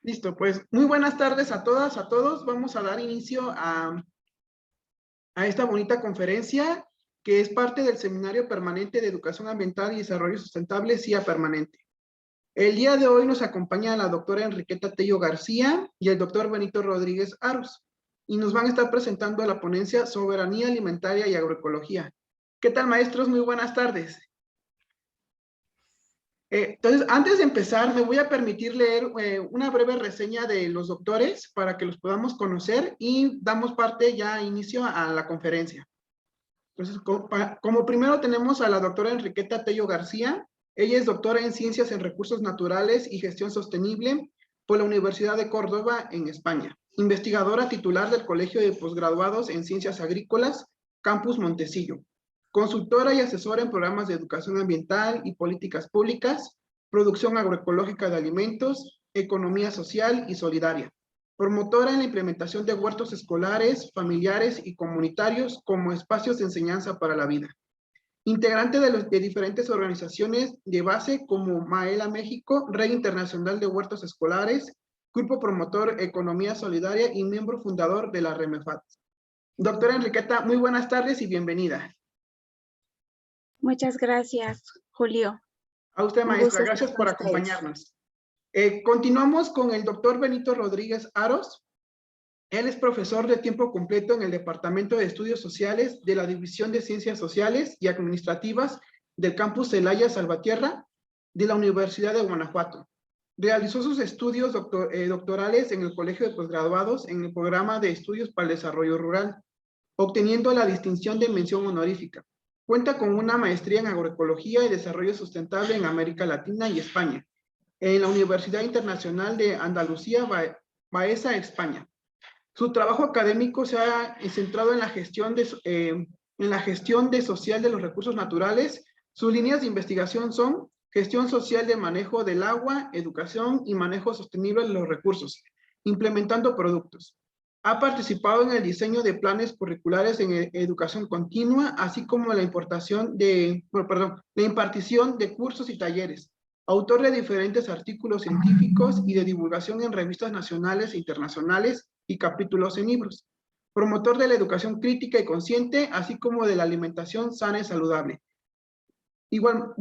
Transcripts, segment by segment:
Listo, pues muy buenas tardes a todas, a todos. Vamos a dar inicio a esta bonita conferencia que es parte del Seminario Permanente de Educación Ambiental y Desarrollo Sustentable, CIA Permanente. El día de hoy nos acompaña la doctora Enriqueta Tello García y el doctor Benito Rodríguez Aros, y nos van a estar presentando la ponencia Soberanía Alimentaria y Agroecología. ¿Qué tal, maestros? Muy buenas tardes. Entonces, antes de empezar, me voy a permitir leer una breve reseña de los doctores para que los podamos conocer y damos parte ya inicio a la conferencia. Entonces, como primero tenemos a la doctora Enriqueta Tello García. Ella es doctora en Ciencias en Recursos Naturales y Gestión Sostenible por la Universidad de Córdoba en España. Investigadora titular del Colegio de Posgraduados en Ciencias Agrícolas, Campus Montesillo. Consultora y asesora en programas de educación ambiental y políticas públicas, producción agroecológica de alimentos, economía social y solidaria. Promotora en la implementación de huertos escolares, familiares y comunitarios como espacios de enseñanza para la vida. Integrante de diferentes organizaciones de base como Maela México, Red Internacional de Huertos Escolares, Grupo Promotor Economía Solidaria y miembro fundador de la REMEFAT. Doctora Enriqueta, muy buenas tardes y bienvenida. Muchas gracias, Julio. A usted, maestra, gracias por acompañarnos. Continuamos con el doctor Benito Rodríguez Aros. Él es profesor de tiempo completo en el Departamento de Estudios Sociales de la División de Ciencias Sociales y Administrativas del Campus Celaya Salvatierra de la Universidad de Guanajuato. Realizó sus estudios doctorales en el Colegio de Posgraduados en el Programa de Estudios para el Desarrollo Rural, obteniendo la distinción de mención honorífica. Cuenta con una maestría en agroecología y desarrollo sustentable en América Latina y España, en la Universidad Internacional de Andalucía, Baeza, España. Su trabajo académico se ha centrado en la gestión social de los recursos naturales. Sus líneas de investigación son gestión social del manejo del agua, educación y manejo sostenible de los recursos, implementando productos. Ha participado en el diseño de planes curriculares en educación continua, así como la impartición de cursos y talleres. Autor de diferentes artículos científicos y de divulgación en revistas nacionales e internacionales y capítulos en libros. Promotor de la educación crítica y consciente, así como de la alimentación sana y saludable. Igual,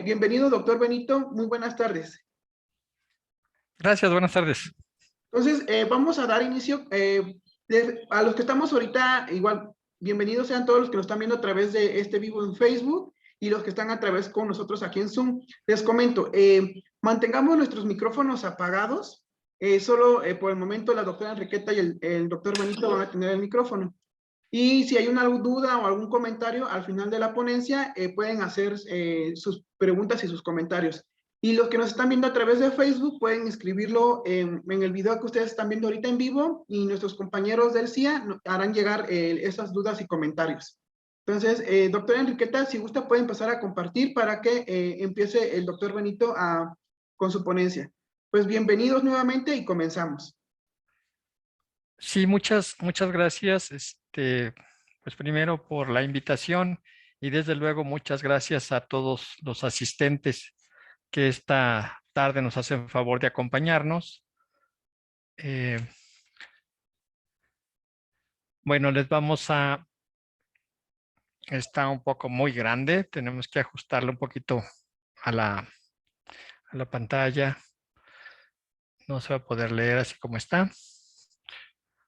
bienvenido, doctor Benito. Muy buenas tardes. Gracias, buenas tardes. Entonces, vamos a dar inicio a los que estamos ahorita. Igual, bienvenidos sean todos los que nos están viendo a través de este vivo en Facebook y los que están a través con nosotros aquí en Zoom. Les comento, mantengamos nuestros micrófonos apagados. Solo por el momento la doctora Enriqueta y el doctor Benito van a tener el micrófono. Y si hay una duda o algún comentario al final de la ponencia, pueden hacer sus preguntas y sus comentarios. Y los que nos están viendo a través de Facebook pueden escribirlo en el video que ustedes están viendo ahorita en vivo, y nuestros compañeros del CIA harán llegar esas dudas y comentarios. Entonces, doctora Enriqueta, si gusta puede empezar a compartir para que empiece el doctor Benito con su ponencia. Pues bienvenidos nuevamente y comenzamos. Sí, muchas gracias. Pues primero por la invitación y desde luego muchas gracias a todos los asistentes que esta tarde nos hacen favor de acompañarnos. Bueno, está un poco muy grande, tenemos que ajustarlo un poquito a la pantalla. No se va a poder leer así como está.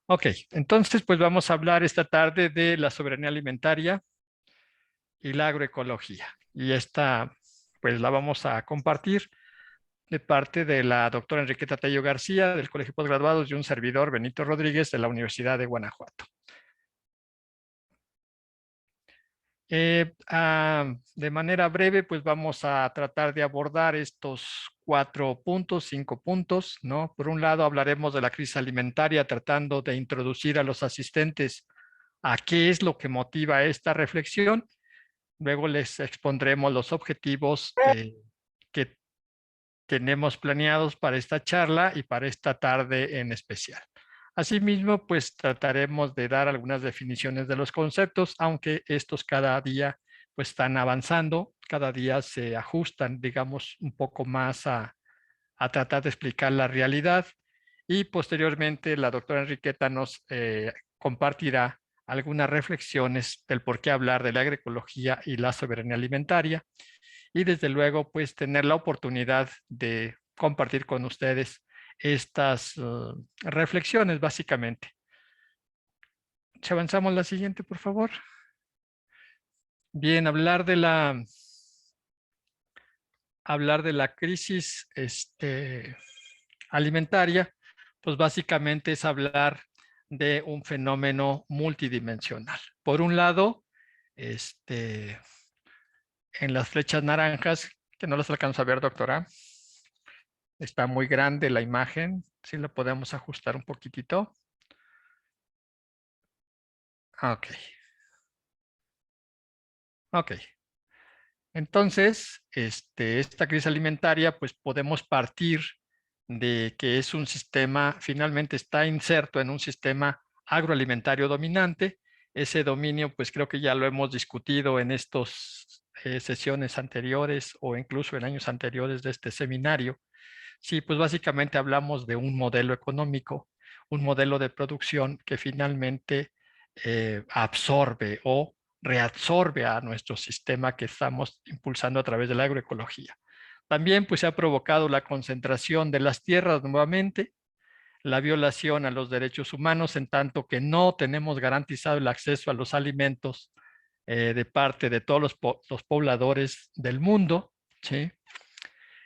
Ok, entonces pues vamos a hablar esta tarde de la soberanía alimentaria y la agroecología. Y esta pues la vamos a compartir de parte de la doctora Enriqueta Tello García del Colegio de Posgraduados y un servidor, Benito Rodríguez, de la Universidad de Guanajuato. De manera breve, pues vamos a tratar de abordar estos 5 puntos, ¿no? Por un lado, hablaremos de la crisis alimentaria, tratando de introducir a los asistentes a qué es lo que motiva esta reflexión. Luego les expondremos los objetivos que tenemos planeados para esta charla y para esta tarde en especial. Asimismo, pues trataremos de dar algunas definiciones de los conceptos, aunque estos cada día pues están avanzando, cada día se ajustan, digamos, un poco más a tratar de explicar la realidad y posteriormente la doctora Enriqueta nos compartirá algunas reflexiones del por qué hablar de la agroecología y la soberanía alimentaria, y desde luego pues tener la oportunidad de compartir con ustedes estas reflexiones básicamente. Si avanzamos a la siguiente, por favor. Bien, hablar de la crisis alimentaria, pues básicamente es hablar de un fenómeno multidimensional. Por un lado, en las flechas naranjas, que no las alcanzo a ver, doctora, está muy grande la imagen, si la podemos ajustar un poquitito. Ok. Ok. Entonces, esta crisis alimentaria, pues podemos partir de que es un sistema, finalmente está inserto en un sistema agroalimentario dominante. Ese dominio, pues creo que ya lo hemos discutido en estas sesiones anteriores o incluso en años anteriores de este seminario. Sí, pues básicamente hablamos de un modelo económico, un modelo de producción que finalmente absorbe o reabsorbe a nuestro sistema que estamos impulsando a través de la agroecología. También pues se ha provocado la concentración de las tierras nuevamente, la violación a los derechos humanos en tanto que no tenemos garantizado el acceso a los alimentos de parte de todos los pobladores del mundo, ¿sí?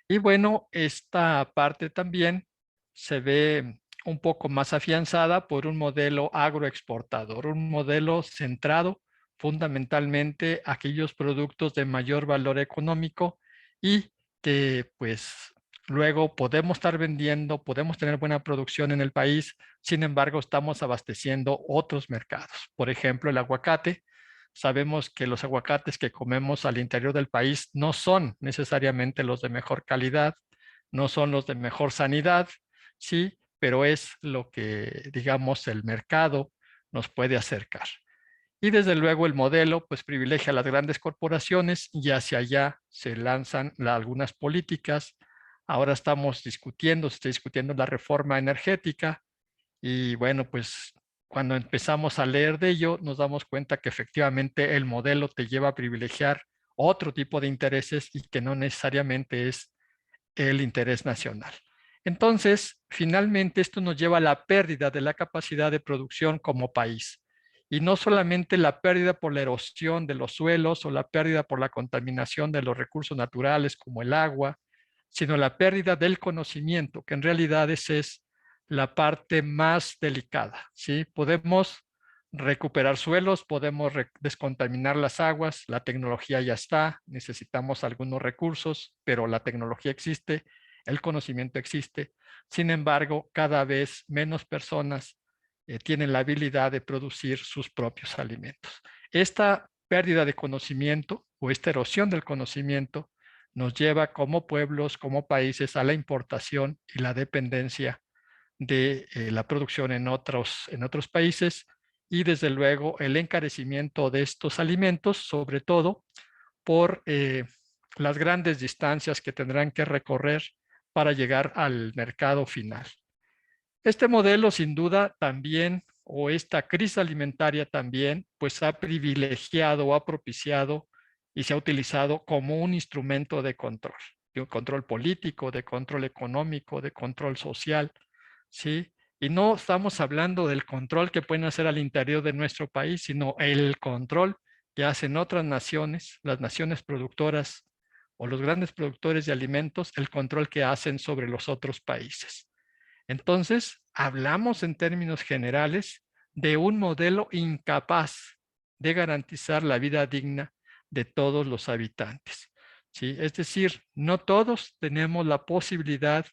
Y bueno, esta parte también se ve un poco más afianzada por un modelo agroexportador, un modelo centrado fundamentalmente a aquellos productos de mayor valor económico y que pues luego podemos estar vendiendo, podemos tener buena producción en el país, sin embargo estamos abasteciendo otros mercados. Por ejemplo, el aguacate. Sabemos que los aguacates que comemos al interior del país no son necesariamente los de mejor calidad, no son los de mejor sanidad, sí, pero es lo que, digamos, el mercado nos puede acercar. Y desde luego el modelo pues privilegia a las grandes corporaciones y hacia allá se lanzan algunas políticas. Ahora estamos discutiendo, se está discutiendo la reforma energética y bueno, pues cuando empezamos a leer de ello, nos damos cuenta que efectivamente el modelo te lleva a privilegiar otro tipo de intereses y que no necesariamente es el interés nacional. Entonces, finalmente esto nos lleva a la pérdida de la capacidad de producción como país. Y no solamente la pérdida por la erosión de los suelos o la pérdida por la contaminación de los recursos naturales como el agua, sino la pérdida del conocimiento, que en realidad esa es la parte más delicada, ¿sí? Podemos recuperar suelos, podemos descontaminar las aguas, la tecnología ya está, necesitamos algunos recursos, pero la tecnología existe, el conocimiento existe. Sin embargo, cada vez menos personas tienen la habilidad de producir sus propios alimentos. Esta pérdida de conocimiento o esta erosión del conocimiento nos lleva como pueblos, como países a la importación y la dependencia de la producción en otros países y desde luego el encarecimiento de estos alimentos, sobre todo por las grandes distancias que tendrán que recorrer para llegar al mercado final. Este modelo sin duda también, o esta crisis alimentaria también, pues ha privilegiado o ha propiciado y se ha utilizado como un instrumento de control político, de control económico, de control social, ¿sí? Y no estamos hablando del control que pueden hacer al interior de nuestro país, sino el control que hacen otras naciones, las naciones productoras o los grandes productores de alimentos, el control que hacen sobre los otros países. Entonces, hablamos en términos generales de un modelo incapaz de garantizar la vida digna de todos los habitantes, ¿sí? Es decir, no todos tenemos la posibilidad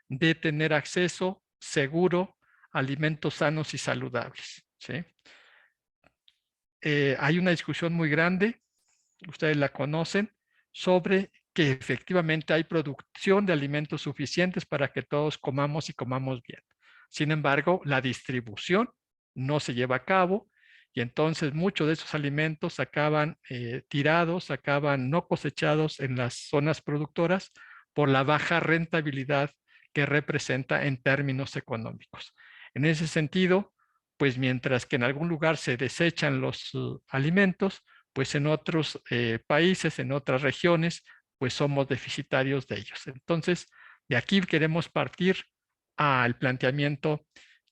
de tener acceso seguro a alimentos sanos y saludables, ¿sí? Hay una discusión muy grande, ustedes la conocen, sobre que efectivamente hay producción de alimentos suficientes para que todos comamos y comamos bien. Sin embargo, la distribución no se lleva a cabo y entonces muchos de esos alimentos acaban tirados, acaban no cosechados en las zonas productoras por la baja rentabilidad que representa en términos económicos. En ese sentido, pues mientras que en algún lugar se desechan los alimentos, pues en otros países, en otras regiones, pues somos deficitarios de ellos. Entonces, de aquí queremos partir al planteamiento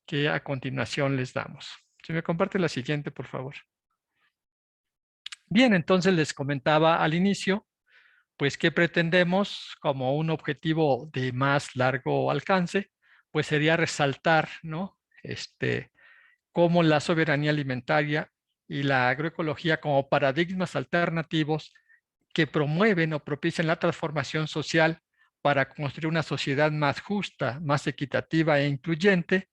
que a continuación les damos. Si me comparte la siguiente, por favor. Bien, entonces les comentaba al inicio, pues que pretendemos como un objetivo de más largo alcance, pues sería resaltar, ¿no? Cómo la soberanía alimentaria y la agroecología como paradigmas alternativos que promueven o propician la transformación social para construir una sociedad más justa, más equitativa e incluyente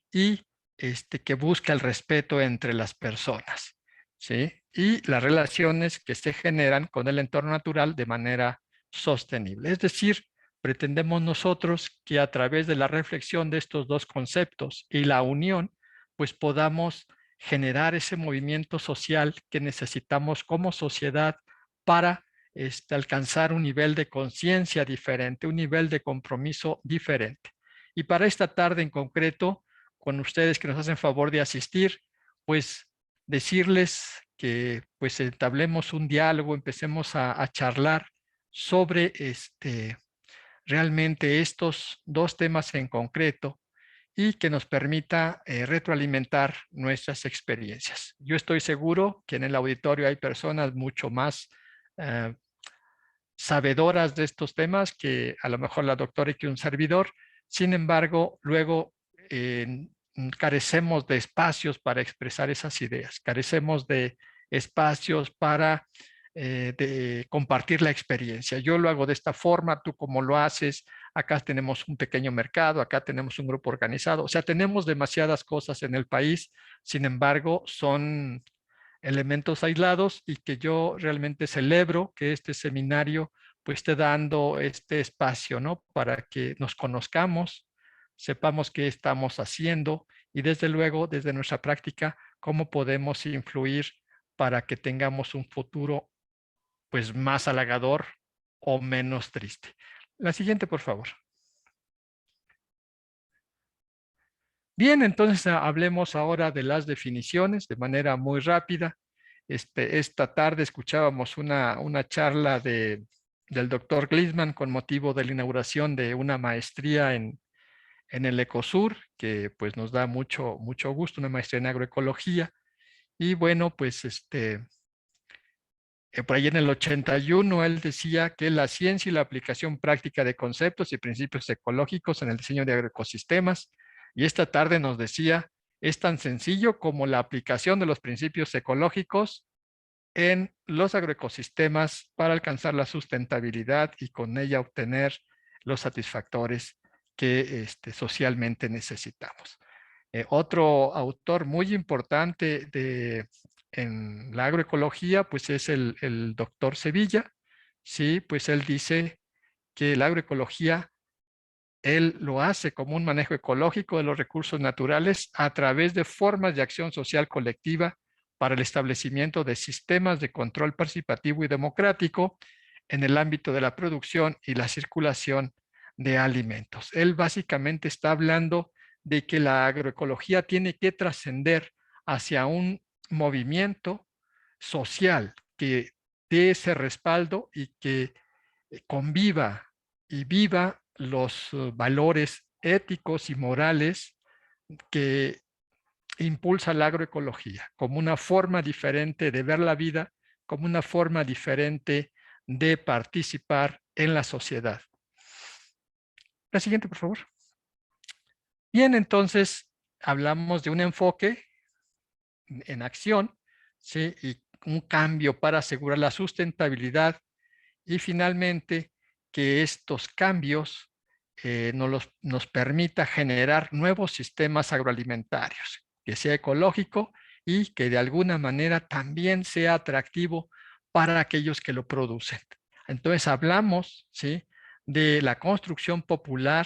y que busca el respeto entre las personas, ¿sí? Y las relaciones que se generan con el entorno natural de manera sostenible. Es decir, pretendemos nosotros que a través de la reflexión de estos dos conceptos y la unión, pues podamos generar ese movimiento social que necesitamos como sociedad para alcanzar un nivel de conciencia diferente, un nivel de compromiso diferente. Y para esta tarde en concreto, con ustedes que nos hacen favor de asistir, pues decirles que pues entablemos un diálogo, empecemos a charlar sobre realmente estos dos temas en concreto y que nos permita retroalimentar nuestras experiencias. Yo estoy seguro que en el auditorio hay personas mucho más sabedoras de estos temas que a lo mejor la doctora y que un servidor. Sin embargo, luego carecemos de espacios para expresar esas ideas, carecemos de espacios para de compartir la experiencia. Yo lo hago de esta forma, tú cómo lo haces, acá tenemos un pequeño mercado, acá tenemos un grupo organizado, o sea, tenemos demasiadas cosas en el país, sin embargo, son elementos aislados y que yo realmente celebro que este seminario pues esté dando este espacio, ¿no? Para que nos conozcamos, sepamos qué estamos haciendo y desde luego, desde nuestra práctica, cómo podemos influir para que tengamos un futuro pues más halagador o menos triste. La siguiente, por favor. Bien, entonces hablemos ahora de las definiciones de manera muy rápida. Esta tarde escuchábamos una charla del doctor Glisman con motivo de la inauguración de una maestría en el Ecosur, que pues nos da mucho gusto, una maestría en agroecología. Y bueno, pues por ahí en el 81 él decía que la ciencia y la aplicación práctica de conceptos y principios ecológicos en el diseño de agroecosistemas. Y esta tarde nos decía, es tan sencillo como la aplicación de los principios ecológicos en los agroecosistemas para alcanzar la sustentabilidad y con ella obtener los satisfactores que socialmente necesitamos. Otro autor muy importante en la agroecología, pues es el doctor Sevilla. Sí, pues él dice que la agroecología, él lo hace como un manejo ecológico de los recursos naturales a través de formas de acción social colectiva para el establecimiento de sistemas de control participativo y democrático en el ámbito de la producción y la circulación de alimentos. Él básicamente está hablando de que la agroecología tiene que trascender hacia un movimiento social que dé ese respaldo y que conviva y viva los valores éticos y morales que impulsa la agroecología como una forma diferente de ver la vida, como una forma diferente de participar en la sociedad. La siguiente, por favor. Bien, entonces hablamos de un enfoque en acción, ¿sí? Y un cambio para asegurar la sustentabilidad y finalmente que estos cambios nos permita generar nuevos sistemas agroalimentarios, que sea ecológico y que de alguna manera también sea atractivo para aquellos que lo producen. Entonces hablamos, ¿sí?, de la construcción popular,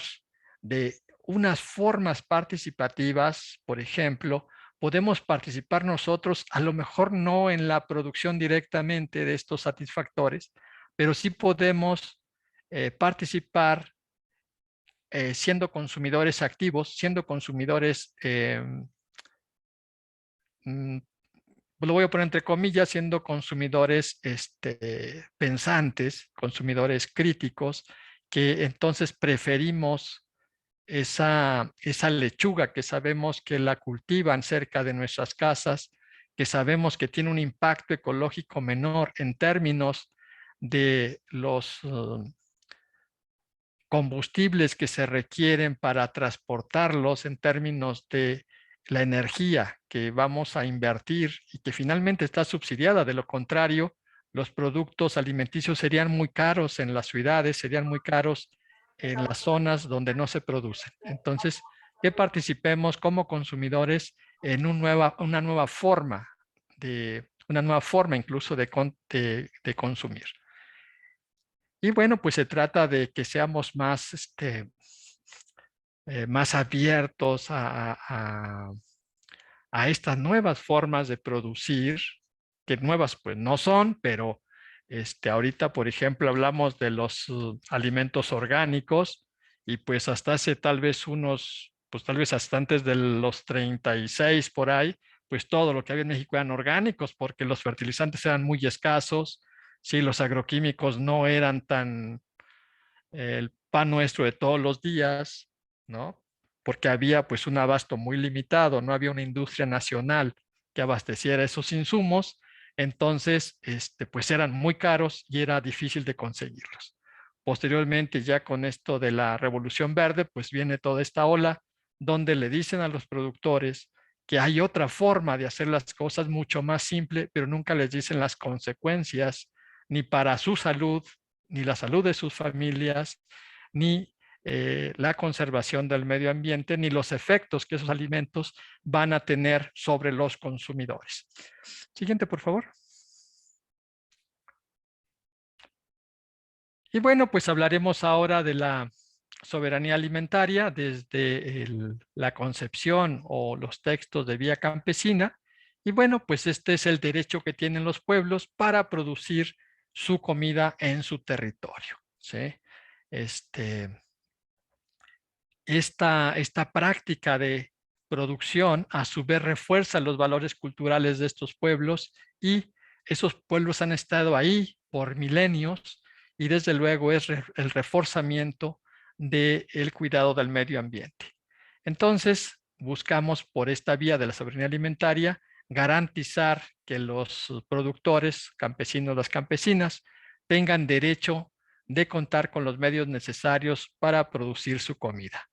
de unas formas participativas, por ejemplo, podemos participar nosotros, a lo mejor no en la producción directamente de estos satisfactores, pero sí podemos participar siendo consumidores activos, siendo consumidores, lo voy a poner entre comillas, siendo consumidores pensantes, consumidores críticos, que entonces preferimos esa lechuga que sabemos que la cultivan cerca de nuestras casas, que sabemos que tiene un impacto ecológico menor en términos de los combustibles que se requieren para transportarlos, en términos de la energía que vamos a invertir y que finalmente está subsidiada. De lo contrario, los productos alimenticios serían muy caros en las ciudades, serían muy caros en las zonas donde no se producen. Entonces, que participemos como consumidores en una nueva forma incluso de consumir. Y bueno, pues se trata de que seamos más abiertos a estas nuevas formas de producir, que nuevas pues no son, pero ahorita, por ejemplo, hablamos de los alimentos orgánicos, y pues hasta hace tal vez tal vez hasta antes de los 36 por ahí, pues todo lo que había en México eran orgánicos, porque los fertilizantes eran muy escasos, sí, los agroquímicos no eran el pan nuestro de todos los días, ¿no? Porque había pues un abasto muy limitado, no había una industria nacional que abasteciera esos insumos, entonces pues eran muy caros y era difícil de conseguirlos. Posteriormente, ya con esto de la Revolución Verde, pues viene toda esta ola donde le dicen a los productores que hay otra forma de hacer las cosas mucho más simple, pero nunca les dicen las consecuencias ni para su salud, ni la salud de sus familias, ni la conservación del medio ambiente, ni los efectos que esos alimentos van a tener sobre los consumidores. Siguiente, por favor. Y bueno, pues hablaremos ahora de la soberanía alimentaria desde la concepción o los textos de Vía Campesina. Y bueno, pues este es el derecho que tienen los pueblos para producir su comida en su territorio, ¿sí? Esta práctica de producción a su vez refuerza los valores culturales de estos pueblos, y esos pueblos han estado ahí por milenios, y desde luego es el reforzamiento del cuidado del medio ambiente. Entonces, buscamos por esta vía de la soberanía alimentaria garantizar que los productores, campesinos, las campesinas, tengan derecho de contar con los medios necesarios para producir su comida.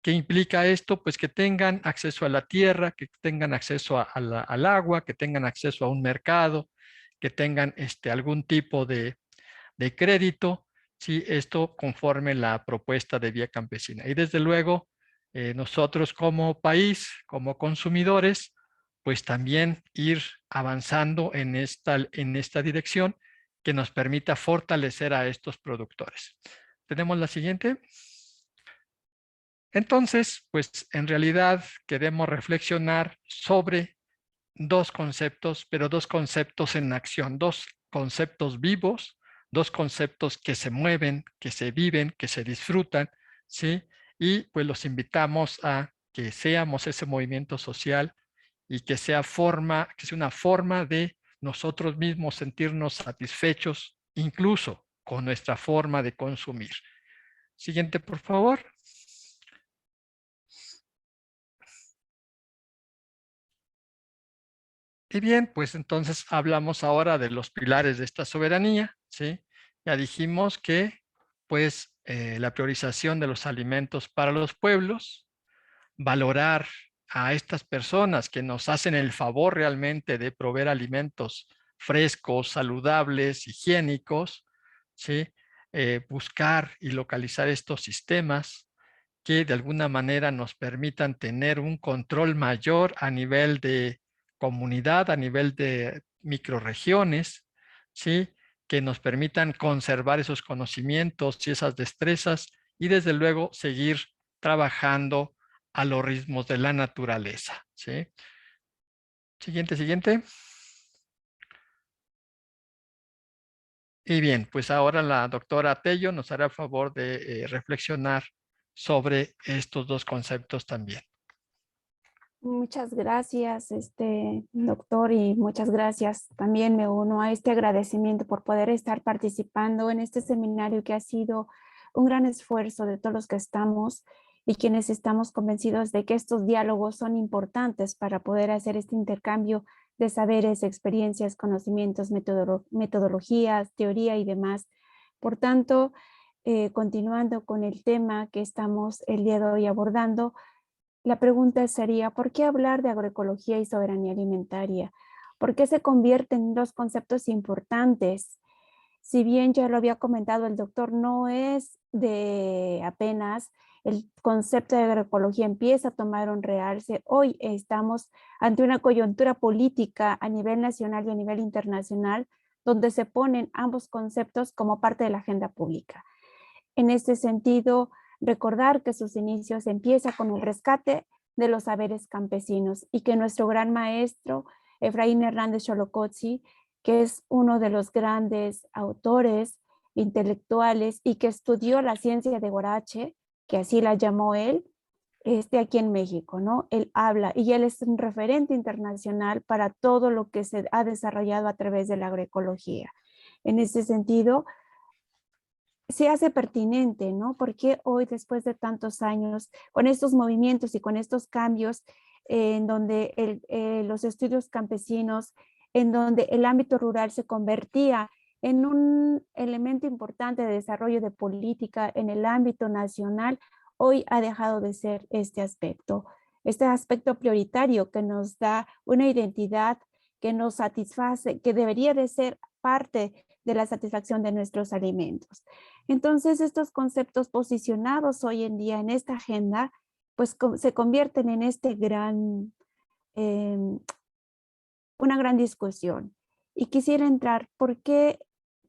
¿Qué implica esto? Pues que tengan acceso a la tierra, que tengan acceso al agua, que tengan acceso a un mercado, que tengan algún tipo de crédito, ¿sí? Esto conforme la propuesta de Vía Campesina. Y desde luego, nosotros como país, como consumidores, pues también ir avanzando en esta dirección que nos permita fortalecer a estos productores. ¿Tenemos la siguiente? Entonces, pues en realidad queremos reflexionar sobre dos conceptos, pero dos conceptos en acción, dos conceptos vivos, dos conceptos que se mueven, que se viven, que se disfrutan, ¿sí? Y pues los invitamos a que seamos ese movimiento social y que sea una forma de nosotros mismos sentirnos satisfechos, incluso con nuestra forma de consumir. Siguiente, por favor. Y bien, pues entonces hablamos ahora de los pilares de esta soberanía, ¿sí? Ya dijimos que, pues, la priorización de los alimentos para los pueblos, valorar a estas personas que nos hacen el favor realmente de proveer alimentos frescos, saludables, higiénicos, ¿sí? Buscar y localizar estos sistemas que de alguna manera nos permitan tener un control mayor a nivel de comunidad, a nivel de microrregiones, ¿sí? Que nos permitan conservar esos conocimientos y esas destrezas, y desde luego seguir trabajando a los ritmos de la naturaleza, ¿sí? Siguiente. Y bien, pues ahora la doctora Tello nos hará el favor de reflexionar sobre estos dos conceptos también. Muchas gracias, doctor, y muchas gracias. También me uno a este agradecimiento por poder estar participando en este seminario que ha sido un gran esfuerzo de todos los que estamos y quienes estamos convencidos de que estos diálogos son importantes para poder hacer este intercambio de saberes, experiencias, conocimientos, metodologías, teoría y demás. Por tanto, continuando con el tema que estamos el día de hoy abordando, la pregunta sería, ¿por qué hablar de agroecología y soberanía alimentaria? ¿Por qué se convierten en dos conceptos importantes? Si bien ya lo había comentado el doctor, no es de apenas el concepto de agroecología empieza a tomar un realce. Hoy estamos ante una coyuntura política a nivel nacional y a nivel internacional donde se ponen ambos conceptos como parte de la agenda pública. En este sentido, recordar que sus inicios empieza con el rescate de los saberes campesinos y que nuestro gran maestro, Efraín Hernández Xolocotzi, que es uno de los grandes autores intelectuales y que estudió la ciencia de Huarache, que así la llamó él, aquí en México, ¿no? Él habla y él es un referente internacional para todo lo que se ha desarrollado a través de la agroecología. En ese sentido, se hace pertinente, ¿no? Porque hoy, después de tantos años, con estos movimientos y con estos cambios, en donde los estudios campesinos, en donde el ámbito rural se convertía en un elemento importante de desarrollo de política en el ámbito nacional, hoy ha dejado de ser este aspecto prioritario que nos da una identidad que nos satisface, que debería de ser parte de la satisfacción de nuestros alimentos. Entonces, estos conceptos posicionados hoy en día en esta agenda, pues se convierten en una gran discusión. Y quisiera entrar, ¿por qué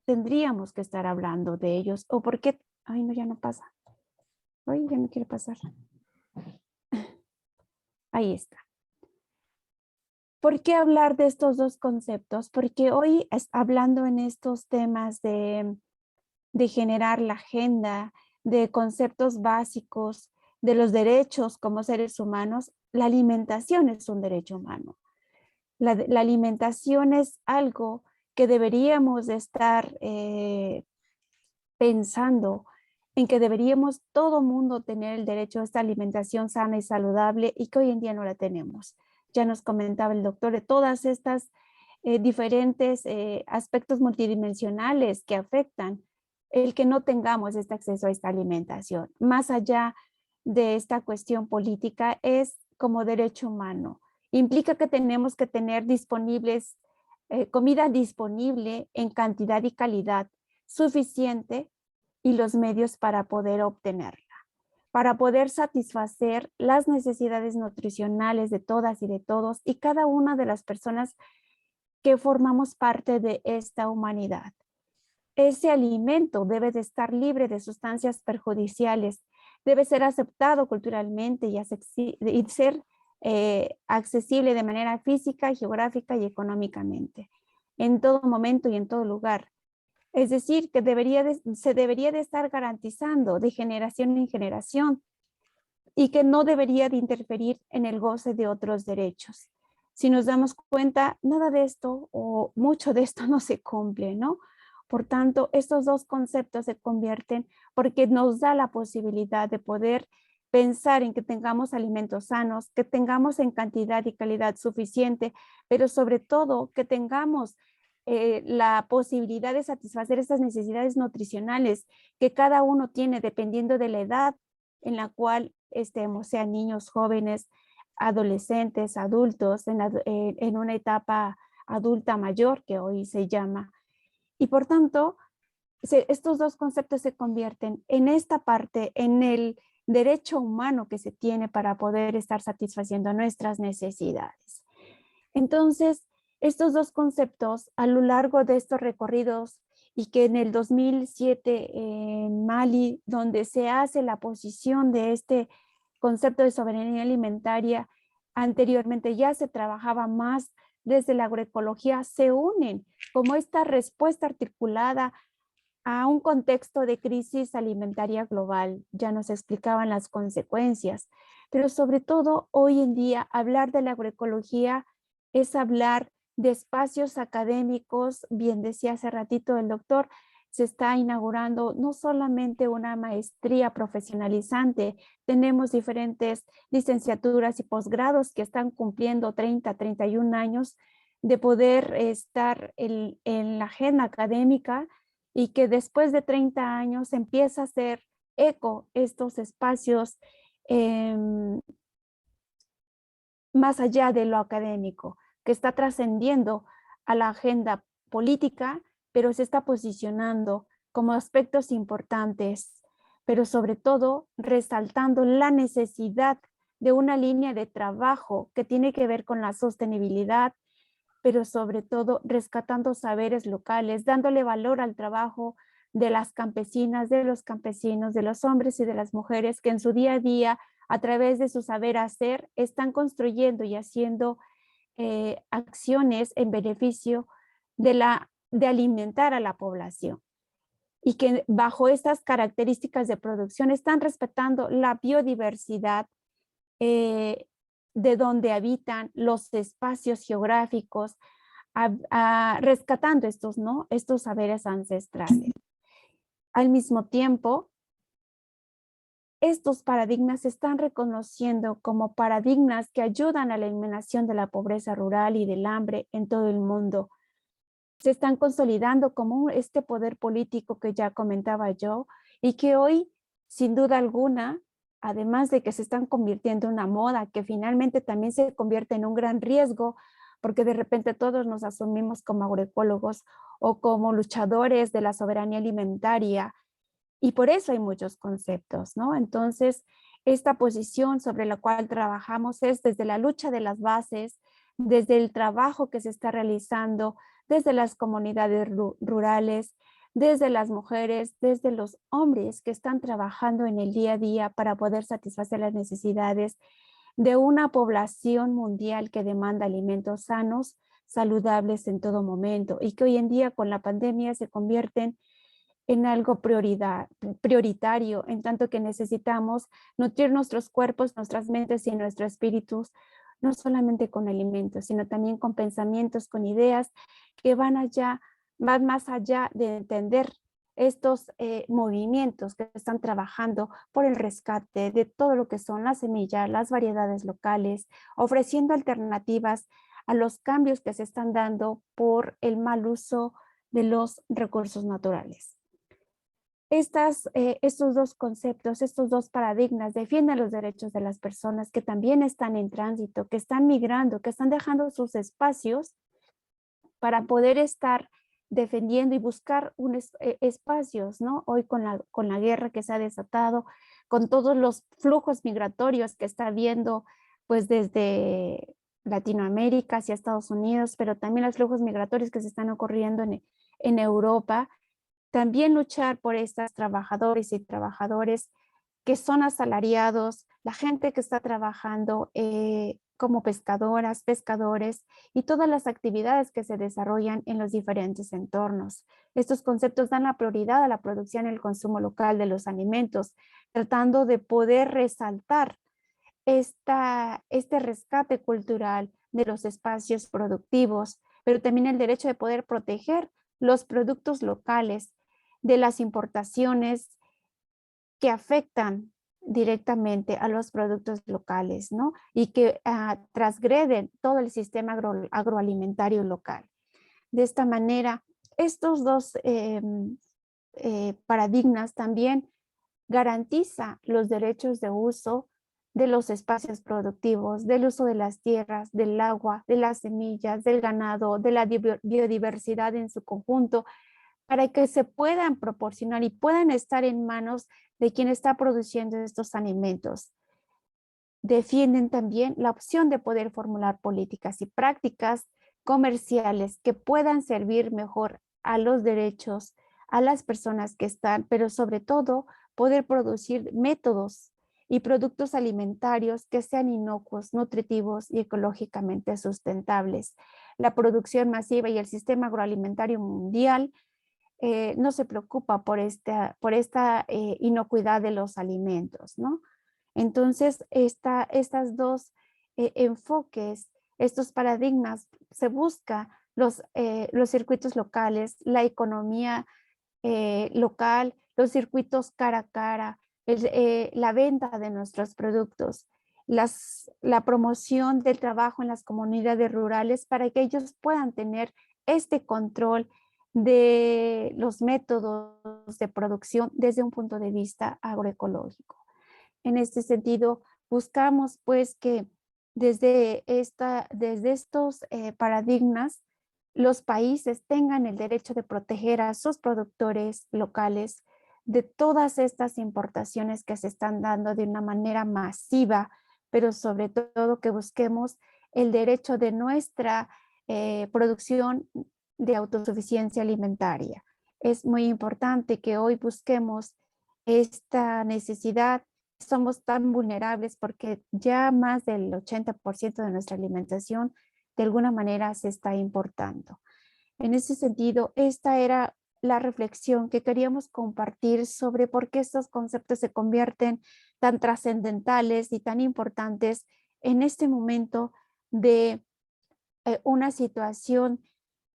tendríamos que estar hablando de ellos? ¿O por qué? Ay, no, ya no pasa. Ay, ya no quiere pasar. Ahí está. ¿Por qué hablar de estos dos conceptos? Porque hoy, hablando en estos temas de generar la agenda, de conceptos básicos, de los derechos como seres humanos, la alimentación es un derecho humano. La alimentación es algo que deberíamos de estar pensando en que deberíamos todo mundo tener el derecho a esta alimentación sana y saludable y que hoy en día no la tenemos. Ya nos comentaba el doctor de todas estas diferentes aspectos multidimensionales que afectan el que no tengamos este acceso a esta alimentación. Más allá de esta cuestión política, es como derecho humano. Implica que tenemos que tener disponibles, comida disponible en cantidad y calidad suficiente y los medios para poder obtenerla, para poder satisfacer las necesidades nutricionales de todas y de todos y cada una de las personas que formamos parte de esta humanidad. Ese alimento debe de estar libre de sustancias perjudiciales, debe ser aceptado culturalmente y ser accesible de manera física, geográfica y económicamente, en todo momento y en todo lugar. Es decir, que se debería de estar garantizando de generación en generación y que no debería de interferir en el goce de otros derechos. Si nos damos cuenta, nada de esto o mucho de esto no se cumple, ¿no? Por tanto, estos dos conceptos se convierten porque nos da la posibilidad de poder pensar en que tengamos alimentos sanos, que tengamos en cantidad y calidad suficiente, pero sobre todo que tengamos la posibilidad de satisfacer estas necesidades nutricionales que cada uno tiene dependiendo de la edad en la cual estemos, sean niños, jóvenes, adolescentes, adultos, en una etapa adulta mayor que hoy se llama. Y por tanto, estos dos conceptos se convierten en esta parte, en el derecho humano que se tiene para poder estar satisfaciendo nuestras necesidades. Entonces, estos dos conceptos a lo largo de estos recorridos y que en el 2007 en Mali, donde se hace la posición de este concepto de soberanía alimentaria, anteriormente ya se trabajaba más desde la agroecología, se unen como esta respuesta articulada a un contexto de crisis alimentaria global. Ya nos explicaban las consecuencias, pero sobre todo hoy en día hablar de la agroecología es hablar de espacios académicos. Bien decía hace ratito el doctor, se está inaugurando no solamente una maestría profesionalizante, tenemos diferentes licenciaturas y posgrados que están cumpliendo 30, 31 años de poder estar en la agenda académica, y que después de 30 años empieza a hacer eco estos espacios más allá de lo académico, que está trascendiendo a la agenda política, pero se está posicionando como aspectos importantes, pero sobre todo resaltando la necesidad de una línea de trabajo que tiene que ver con la sostenibilidad, pero sobre todo rescatando saberes locales, dándole valor al trabajo de las campesinas, de los campesinos, de los hombres y de las mujeres que en su día a día, a través de su saber hacer, están construyendo y haciendo acciones en beneficio de alimentar a la población, y que bajo estas características de producción están respetando la biodiversidad de donde habitan, los espacios geográficos, rescatando estos saberes ancestrales. Al mismo tiempo, estos paradigmas se están reconociendo como paradigmas que ayudan a la eliminación de la pobreza rural y del hambre en todo el mundo. Se están consolidando como este poder político que ya comentaba yo, y que hoy, sin duda alguna, además de que se están convirtiendo en una moda, que finalmente también se convierte en un gran riesgo, porque de repente todos nos asumimos como agroecólogos o como luchadores de la soberanía alimentaria, y por eso hay muchos conceptos, ¿no? Entonces, esta posición sobre la cual trabajamos es desde la lucha de las bases, desde el trabajo que se está realizando, desde las comunidades rurales, desde las mujeres, desde los hombres que están trabajando en el día a día para poder satisfacer las necesidades de una población mundial que demanda alimentos sanos, saludables en todo momento, y que hoy en día con la pandemia se convierten en algo prioritario, en tanto que necesitamos nutrir nuestros cuerpos, nuestras mentes y nuestros espíritus, no solamente con alimentos, sino también con pensamientos, con ideas que van más allá de entender estos movimientos que están trabajando por el rescate de todo lo que son las semillas, las variedades locales, ofreciendo alternativas a los cambios que se están dando por el mal uso de los recursos naturales. Estos dos conceptos, estos dos paradigmas defienden los derechos de las personas que también están en tránsito, que están migrando, que están dejando sus espacios para poder estar defendiendo y buscar espacios, ¿no? Hoy con la guerra que se ha desatado, con todos los flujos migratorios que está habiendo, pues desde Latinoamérica hacia Estados Unidos, pero también los flujos migratorios que se están ocurriendo en Europa. También luchar por estas trabajadoras y trabajadores que son asalariados, la gente que está trabajando como pescadoras, pescadores, y todas las actividades que se desarrollan en los diferentes entornos. Estos conceptos dan la prioridad a la producción y el consumo local de los alimentos, tratando de poder resaltar este rescate cultural de los espacios productivos, pero también el derecho de poder proteger los productos locales de las importaciones que afectan directamente a los productos locales, ¿no? Y que transgreden todo el sistema agroalimentario local. De esta manera, estos dos paradigmas también garantizan los derechos de uso de los espacios productivos, del uso de las tierras, del agua, de las semillas, del ganado, de la biodiversidad en su conjunto, para que se puedan proporcionar y puedan estar en manos de quien está produciendo estos alimentos. Defienden también la opción de poder formular políticas y prácticas comerciales que puedan servir mejor a los derechos, a las personas que están, pero sobre todo poder producir métodos y productos alimentarios que sean inocuos, nutritivos y ecológicamente sustentables. La producción masiva y el sistema agroalimentario mundial no se preocupa por esta inocuidad de los alimentos, ¿no? Entonces, estas dos enfoques, estos paradigmas, se busca los circuitos locales, la economía local, los circuitos cara a cara, la venta de nuestros productos, la promoción del trabajo en las comunidades rurales para que ellos puedan tener este control de los métodos de producción desde un punto de vista agroecológico. En este sentido, buscamos pues que desde estos paradigmas, los países tengan el derecho de proteger a sus productores locales de todas estas importaciones que se están dando de una manera masiva, pero sobre todo que busquemos el derecho de nuestra producción de autosuficiencia alimentaria. Es muy importante que hoy busquemos esta necesidad. Somos tan vulnerables porque ya más del 80% de nuestra alimentación de alguna manera se está importando. En ese sentido, esta era la reflexión que queríamos compartir sobre por qué estos conceptos se convierten tan trascendentales y tan importantes en este momento de una situación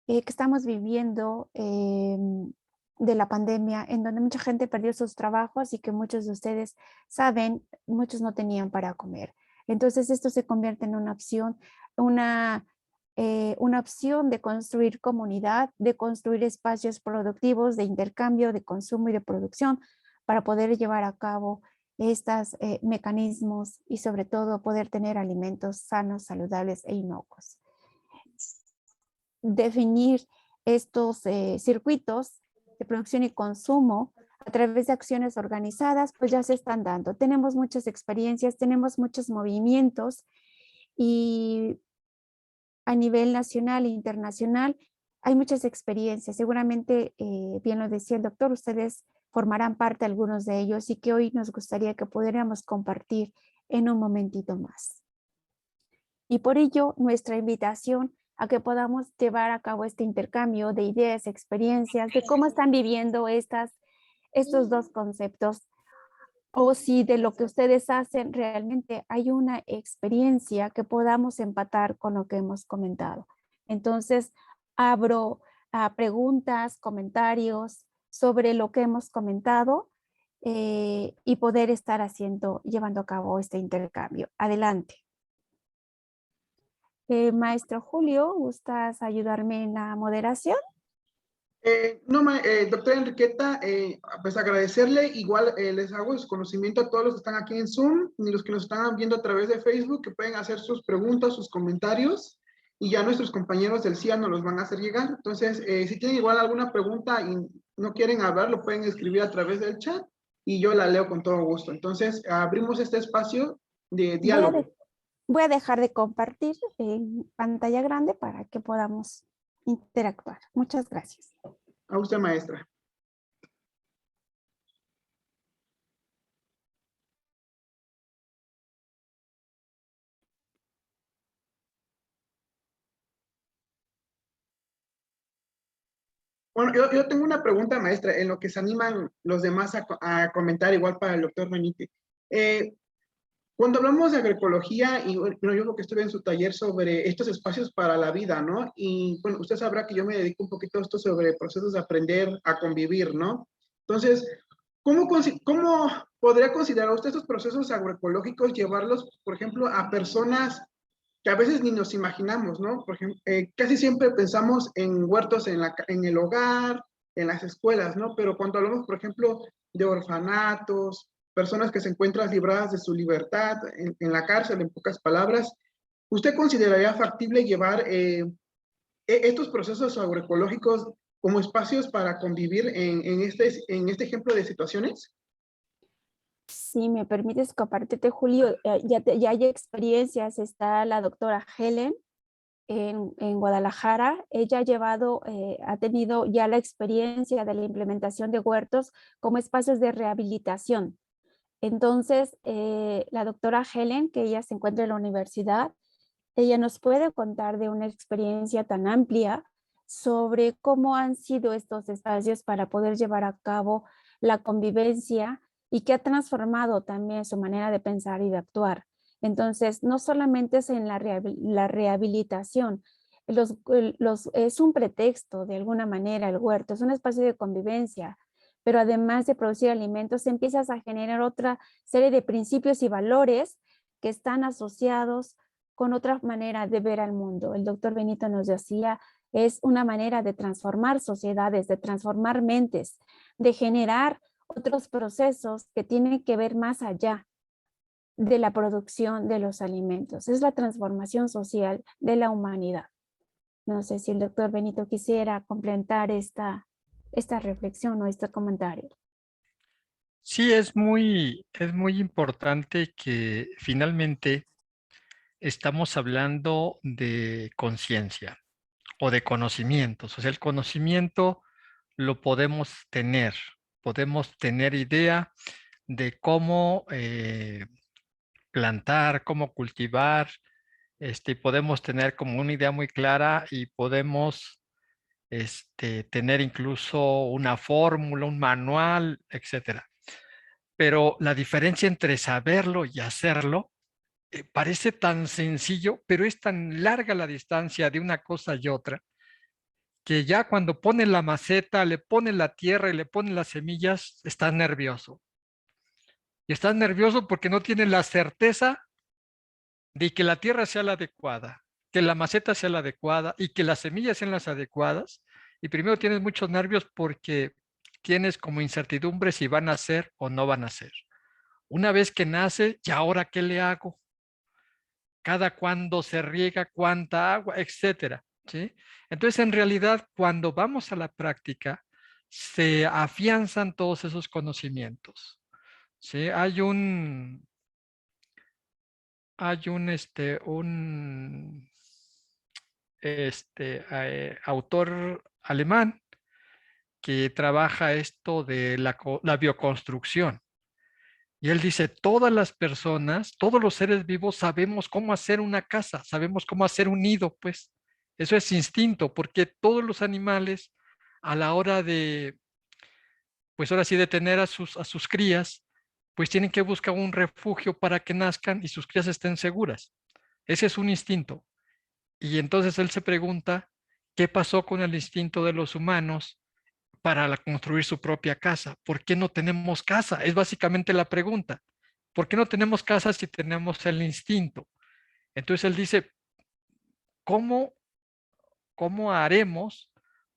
que estamos viviendo de la pandemia, en donde mucha gente perdió sus trabajos y que muchos de ustedes saben, muchos no tenían para comer. Entonces esto se convierte en una opción, una opción de construir comunidad, de construir espacios productivos, de intercambio, de consumo y de producción para poder llevar a cabo estos mecanismos y sobre todo poder tener alimentos sanos, saludables e inocuos. Definir estos circuitos de producción y consumo a través de acciones organizadas, pues ya se están dando. Tenemos muchas experiencias, tenemos muchos movimientos y a nivel nacional e internacional hay muchas experiencias. Seguramente, bien lo decía el doctor, ustedes formarán parte de algunos de ellos y que hoy nos gustaría que pudiéramos compartir en un momentito más. Y por ello, nuestra invitación a que podamos llevar a cabo este intercambio de ideas, experiencias, de cómo están viviendo estos dos conceptos, o si de lo que ustedes hacen realmente hay una experiencia que podamos empatar con lo que hemos comentado. Entonces, abro a preguntas, comentarios sobre lo que hemos comentado y poder estar llevando a cabo este intercambio. Adelante. Maestro Julio, ¿gustas ayudarme en la moderación? No, doctora Enriqueta, pues agradecerle, igual les hago su conocimiento a todos los que están aquí en Zoom y los que nos están viendo a través de Facebook, que pueden hacer sus preguntas, sus comentarios, y ya nuestros compañeros del CIA nos los van a hacer llegar. Entonces, si tienen igual alguna pregunta y no quieren hablar, lo pueden escribir a través del chat y yo la leo con todo gusto. Entonces, abrimos este espacio de diálogo. Voy a dejar de compartir en pantalla grande para que podamos interactuar. Muchas gracias. A usted, maestra. Bueno, yo tengo una pregunta, maestra, en lo que se animan los demás a comentar, igual para el doctor Benítez. Cuando hablamos de agroecología, y bueno, yo lo que estuve en su taller sobre estos espacios para la vida, ¿no? Y bueno, usted sabrá que yo me dedico un poquito a esto sobre procesos de aprender a convivir, ¿no? Entonces, ¿cómo podría considerar usted estos procesos agroecológicos, llevarlos, por ejemplo, a personas que a veces ni nos imaginamos, ¿no? Por ejemplo, casi siempre pensamos en huertos en el hogar, en las escuelas, ¿no? Pero cuando hablamos, por ejemplo, de orfanatos, personas que se encuentran libradas de su libertad en la cárcel, en pocas palabras, ¿usted consideraría factible llevar estos procesos agroecológicos como espacios para convivir en este ejemplo de situaciones? Si me permites compartirte, Julio, ya hay experiencias. Está la doctora Helen en Guadalajara. Ella ha tenido ya la experiencia de la implementación de huertos como espacios de rehabilitación. Entonces, la doctora Helen, que ella se encuentra en la universidad, ella nos puede contar de una experiencia tan amplia sobre cómo han sido estos espacios para poder llevar a cabo la convivencia y que ha transformado también su manera de pensar y de actuar. Entonces, no solamente es en la rehabilitación, es un pretexto de alguna manera el huerto, es un espacio de convivencia, pero además de producir alimentos, empiezas a generar otra serie de principios y valores que están asociados con otra manera de ver al mundo. El doctor Benito nos decía, es una manera de transformar sociedades, de transformar mentes, de generar otros procesos que tienen que ver más allá de la producción de los alimentos. Es la transformación social de la humanidad. No sé si el doctor Benito quisiera complementar esta reflexión o este comentario. Sí, es muy importante que finalmente estamos hablando de conciencia o de conocimientos. O sea, el conocimiento lo podemos tener idea de cómo plantar, cómo cultivar, podemos tener como una idea muy clara y podemos tener incluso una fórmula, un manual, etcétera. Pero la diferencia entre saberlo y hacerlo parece tan sencillo, pero es tan larga la distancia de una cosa y otra, que ya cuando pone la maceta, le pone la tierra y le pone las semillas, estás nervioso. Y estás nervioso porque no tienes la certeza de que la tierra sea la adecuada, que la maceta sea la adecuada y que las semillas sean las adecuadas. Y primero tienes muchos nervios porque tienes como incertidumbre si van a ser o no van a ser. Una vez que nace, ¿y ahora qué le hago? Cada cuándo se riega, cuánta agua, etcétera, ¿sí? Entonces, en realidad, cuando vamos a la práctica, se afianzan todos esos conocimientos, ¿sí? Hay un autor alemán que trabaja esto de la bioconstrucción. Y él dice, todas las personas, todos los seres vivos sabemos cómo hacer una casa, sabemos cómo hacer un nido, pues. Eso es instinto, porque todos los animales a la hora de, pues ahora sí, de tener a sus crías, pues tienen que buscar un refugio para que nazcan y sus crías estén seguras. Ese es un instinto. Y entonces él se pregunta, ¿qué pasó con el instinto de los humanos para construir su propia casa? ¿Por qué no tenemos casa? Es básicamente la pregunta. ¿Por qué no tenemos casa si tenemos el instinto? Entonces él dice, ¿cómo, cómo haremos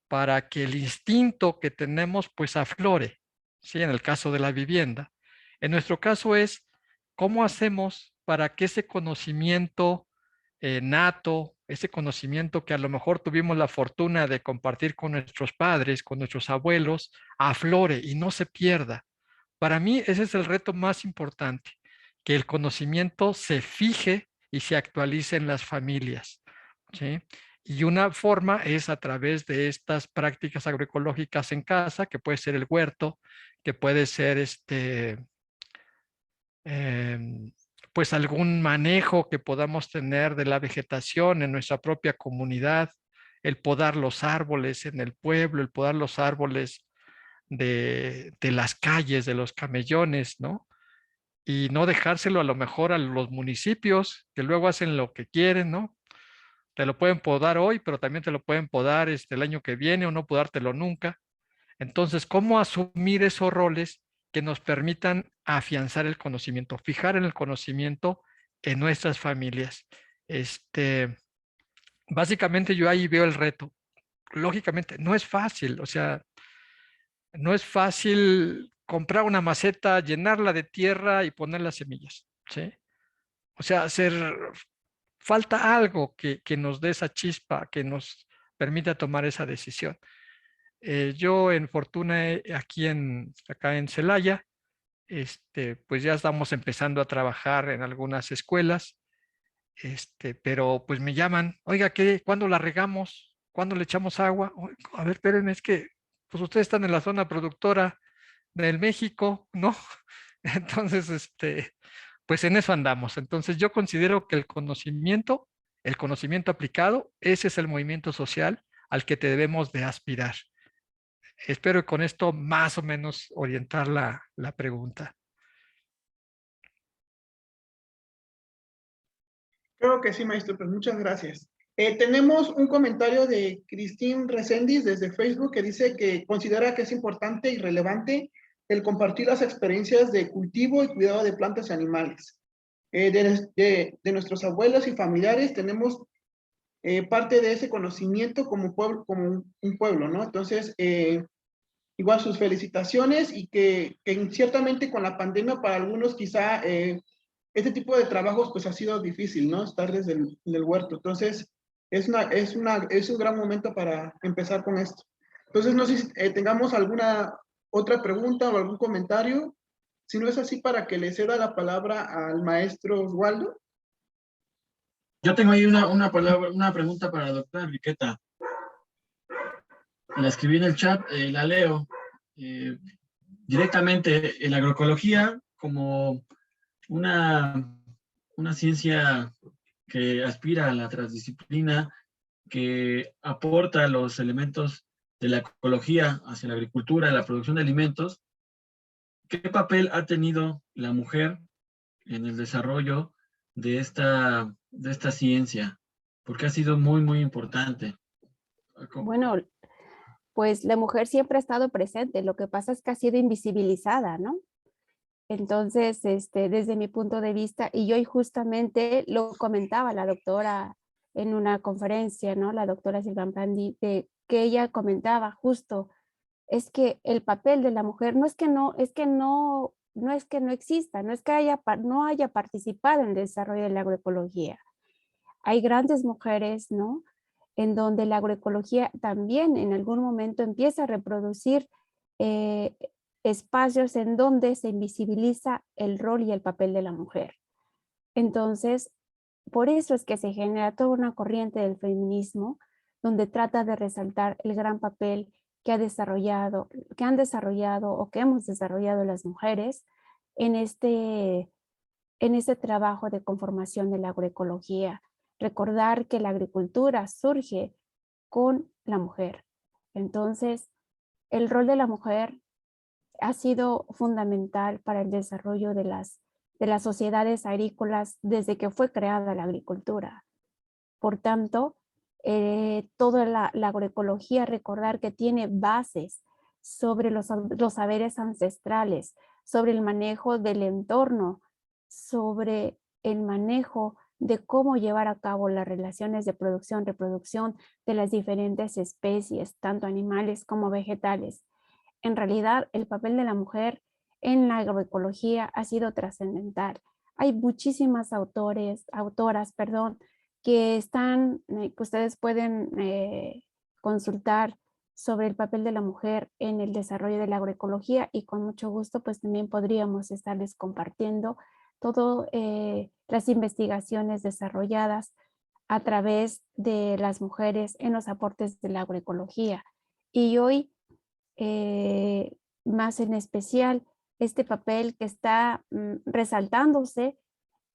para que el instinto que tenemos pues aflore? ¿Sí? En el caso de la vivienda. En nuestro caso es, ¿cómo hacemos para que ese conocimiento nato, ese conocimiento que a lo mejor tuvimos la fortuna de compartir con nuestros padres, con nuestros abuelos, aflore y no se pierda? Para mí ese es el reto más importante, que el conocimiento se fije y se actualice en las familias, ¿sí? Y una forma es a través de estas prácticas agroecológicas en casa, que puede ser el huerto, que puede ser pues algún manejo que podamos tener de la vegetación en nuestra propia comunidad, el podar los árboles en el pueblo, el podar los árboles de las calles, de los camellones, ¿no? Y no dejárselo a lo mejor a los municipios que luego hacen lo que quieren, ¿no? Te lo pueden podar hoy, pero también te lo pueden podar el año que viene o no podártelo nunca. Entonces, ¿cómo asumir esos roles que nos permitan afianzar el conocimiento, fijar en el conocimiento en nuestras familias? Básicamente yo ahí veo el reto. Lógicamente, no es fácil, o sea, no es fácil comprar una maceta, llenarla de tierra y poner las semillas, ¿sí? O sea, falta algo que nos dé esa chispa, que nos permita tomar esa decisión. Yo en Fortuna, acá en Celaya, pues ya estamos empezando a trabajar en algunas escuelas, pero pues me llaman, oiga, ¿cuándo la regamos? ¿Cuándo le echamos agua? A ver, espérenme, es que pues ustedes están en la zona productora del México, ¿no? Entonces, pues en eso andamos. Entonces yo considero que el conocimiento aplicado, ese es el movimiento social al que te debemos de aspirar. Espero con esto más o menos orientar la pregunta. Creo que sí, maestro, pues muchas gracias. Tenemos un comentario de Cristín Reséndiz desde Facebook que dice que considera que es importante y relevante el compartir las experiencias de cultivo y cuidado de plantas y animales. De nuestros abuelos y familiares tenemos parte de ese conocimiento como pueblo, como un pueblo, ¿no? Entonces, igual sus felicitaciones y que ciertamente con la pandemia para algunos quizá este tipo de trabajos pues ha sido difícil, ¿no? Estar desde el huerto. Entonces, es un gran momento para empezar con esto. Entonces, no sé si tengamos alguna otra pregunta o algún comentario. Si no es así, para que le ceda la palabra al maestro Oswaldo. Yo tengo ahí una pregunta para la doctora Enriqueta. La escribí en el chat, la leo. Directamente, en la agroecología como una ciencia que aspira a la transdisciplina, que aporta los elementos de la ecología hacia la agricultura, la producción de alimentos. ¿Qué papel ha tenido la mujer en el desarrollo de esta ciencia? Porque ha sido muy, muy importante. Bueno, pues la mujer siempre ha estado presente, lo que pasa es que ha sido invisibilizada, ¿no? Entonces, desde mi punto de vista, y hoy justamente lo comentaba la doctora en una conferencia, ¿no? La doctora Silvan Prandi, que ella comentaba justo, es que el papel de la mujer no es que no exista, no es que no haya participado en el desarrollo de la agroecología. Hay grandes mujeres, ¿no? En donde la agroecología también en algún momento empieza a reproducir espacios en donde se invisibiliza el rol y el papel de la mujer. Entonces, por eso es que se genera toda una corriente del feminismo donde trata de resaltar el gran papel que han desarrollado o que hemos desarrollado las mujeres en este trabajo de conformación de la agroecología. Recordar que la agricultura surge con la mujer. Entonces, el rol de la mujer ha sido fundamental para el desarrollo de las sociedades agrícolas desde que fue creada la agricultura. Por tanto, toda la agroecología, recordar que tiene bases sobre los saberes ancestrales, sobre el manejo del entorno, sobre el manejo de cómo llevar a cabo las relaciones de producción, reproducción de las diferentes especies, tanto animales como vegetales. En realidad, el papel de la mujer en la agroecología ha sido trascendental. Hay muchísimas autoras, que ustedes pueden consultar sobre el papel de la mujer en el desarrollo de la agroecología, y con mucho gusto pues también podríamos estarles compartiendo todas las investigaciones desarrolladas a través de las mujeres en los aportes de la agroecología. Y hoy, más en especial, este papel que está resaltándose,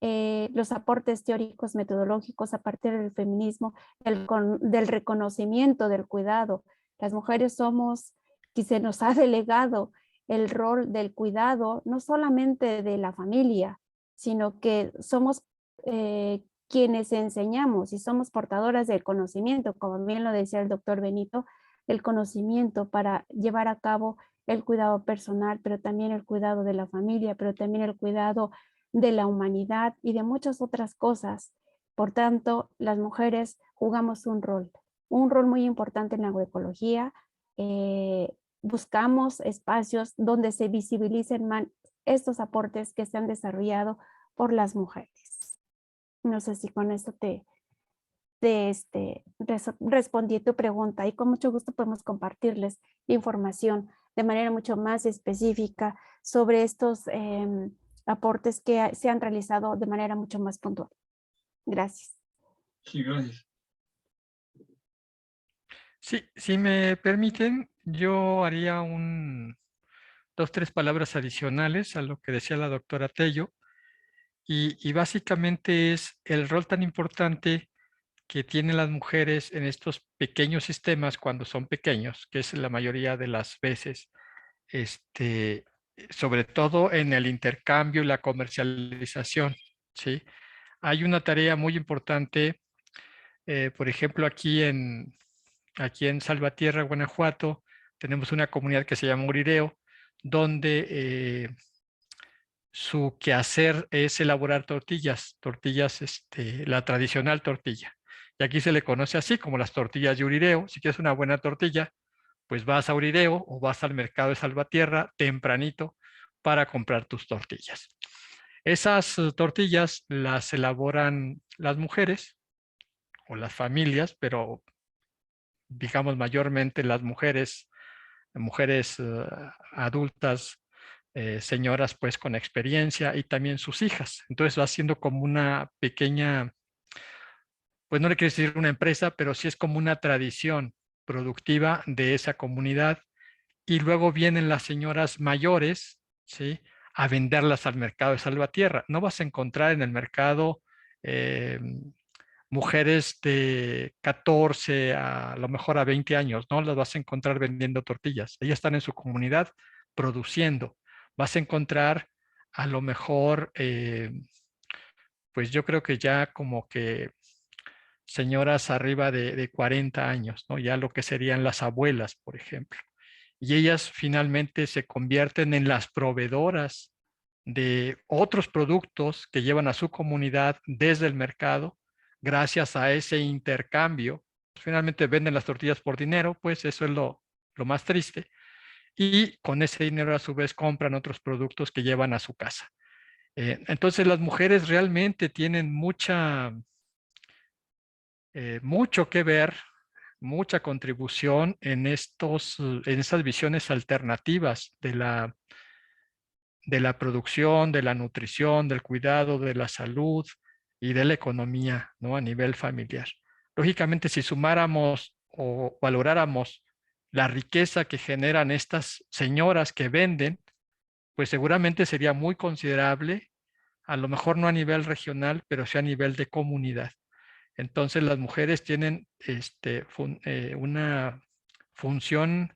los aportes teóricos metodológicos a partir del feminismo, del reconocimiento del cuidado. Las mujeres somos, que se nos ha delegado el rol del cuidado, no solamente de la familia, sino que somos quienes enseñamos y somos portadoras del conocimiento, como bien lo decía el doctor Benito, el conocimiento para llevar a cabo el cuidado personal, pero también el cuidado de la familia, pero también el cuidado de la humanidad y de muchas otras cosas. Por tanto, las mujeres jugamos un rol muy importante en la agroecología. Buscamos espacios donde se visibilicen estos aportes que se han desarrollado por las mujeres. No sé si con esto respondí tu pregunta, y con mucho gusto podemos compartirles información de manera mucho más específica sobre estos aportes que se han realizado de manera mucho más puntual. Gracias. Sí, gracias. Sí, si me permiten, yo haría 2, 3 palabras adicionales a lo que decía la doctora Tello, y básicamente es el rol tan importante que tienen las mujeres en estos pequeños sistemas cuando son pequeños, que es la mayoría de las veces, sobre todo en el intercambio y la comercialización, ¿sí? Hay una tarea muy importante, por ejemplo, aquí en Salvatierra, Guanajuato, tenemos una comunidad que se llama Urireo, donde su quehacer es elaborar tortillas, la tradicional tortilla. Y aquí se le conoce así como las tortillas de Urireo. Si quieres una buena tortilla, pues vas a Urireo o vas al mercado de Salvatierra tempranito para comprar tus tortillas. Esas tortillas las elaboran las mujeres o las familias, pero digamos mayormente las mujeres adultas, señoras pues con experiencia y también sus hijas. Entonces va siendo como una pequeña, pues no le quiero decir una empresa, pero sí es como una tradición productiva de esa comunidad. Y luego vienen las señoras mayores, ¿sí? A venderlas al mercado de Salvatierra. No vas a encontrar en el mercado eh, mujeres de 14 a lo mejor a 20 años, ¿no? Las vas a encontrar vendiendo tortillas. Ellas están en su comunidad produciendo. Vas a encontrar a lo mejor, pues yo creo que ya como que señoras arriba de 40 años, ¿no? Ya lo que serían las abuelas, por ejemplo. Y ellas finalmente se convierten en las proveedoras de otros productos que llevan a su comunidad desde el mercado, gracias a ese intercambio. Finalmente venden las tortillas por dinero, pues eso es lo más triste. Y con ese dinero a su vez compran otros productos que llevan a su casa. Entonces las mujeres realmente tienen mucho que ver, mucha contribución en esas visiones alternativas de la producción, de la nutrición, del cuidado, de la salud y de la economía, ¿no? A nivel familiar. Lógicamente, si sumáramos o valoráramos la riqueza que generan estas señoras que venden, pues seguramente sería muy considerable, a lo mejor no a nivel regional, pero sí a nivel de comunidad. Entonces, las mujeres tienen una función